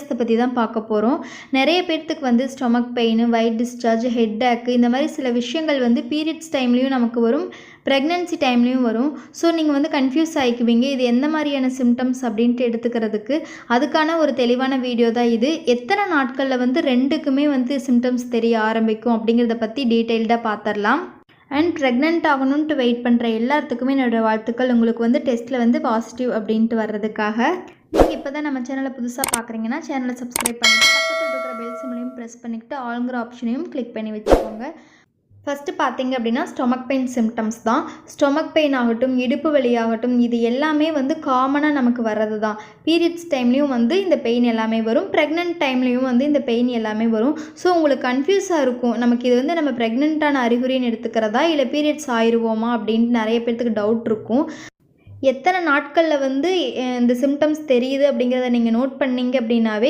வித்தியாசத்தை பற்றி தான் பார்க்க போகிறோம். நிறைய பேர்த்துக்கு வந்து stomach pain, white discharge, head ஏக்கு இந்த மாதிரி சில விஷயங்கள் வந்து பீரியட்ஸ் டைம்லேயும் நமக்கு வரும், ப்ரெக்னென்சி டைம்லேயும் வரும். ஸோ நீங்கள் வந்து கன்ஃபியூஸ் ஆகிக்குவீங்க இது எந்த மாதிரியான சிம்டம்ஸ் அப்படின்ட்டு எடுத்துக்கிறதுக்கு. அதுக்கான ஒரு தெளிவான வீடியோ தான் இது. எத்தனை நாட்களில் வந்து ரெண்டுக்குமே வந்து சிம்டம்ஸ் தெரிய ஆரம்பிக்கும் அப்படிங்கிறத பற்றி டீட்டெயில்டாக பார்த்துடலாம். அண்ட் ப்ரெக்னென்ட் ஆகணுன்ட்டு வெயிட் பண்ணுற எல்லாத்துக்குமே என்னோடய வாழ்த்துக்கள். உங்களுக்கு வந்து டெஸ்ட்டில் வந்து பாசிட்டிவ் அப்படின்ட்டு வர்றதுக்காக. நீங்கள் இப்போ தான் நம்ம சேனலை புதுசாக பார்க்குறீங்கன்னா சேனலை சப்ஸ்கிரைப் பண்ணிவிட்டு பக்கத்தில் இருக்கிற பெல் சிம்லையும் ப்ரெஸ் பண்ணிக்கிட்டு ஆளுங்கிற ஆப்ஷனையும் கிளிக் பண்ணி வச்சுக்கோங்க. ஃபஸ்ட்டு பார்த்தீங்க அப்படின்னா ஸ்டொமக் பெயின் சிம்டம்ஸ் தான். ஸ்டொமக் பெயின் ஆகட்டும், இடுப்பு வலி ஆகட்டும், இது எல்லாமே வந்து காமனாக நமக்கு வர்றது தான். பீரியட்ஸ் டைம்லேயும் வந்து இந்த பெயின் எல்லாமே வரும், ப்ரெக்னென்ட் டைம்லேயும் வந்து இந்த பெயின் எல்லாமே வரும். ஸோ உங்களுக்கு கன்ஃபியூஸாக இருக்கும், நமக்கு இது வந்து நம்ம ப்ரெக்னென்ட்டான அறிகுறின்னு எடுத்துக்கிறதா இல்லை பீரியட்ஸ் ஆயிடுவோமா அப்படின்ட்டு நிறைய பேர்த்துக்கு டவுட் இருக்கும். எத்தனை நாட்களில் வந்து இந்த சிம்டம்ஸ் தெரியுது அப்படிங்கிறத நீங்கள் நோட் பண்ணிங்க அப்படின்னாவே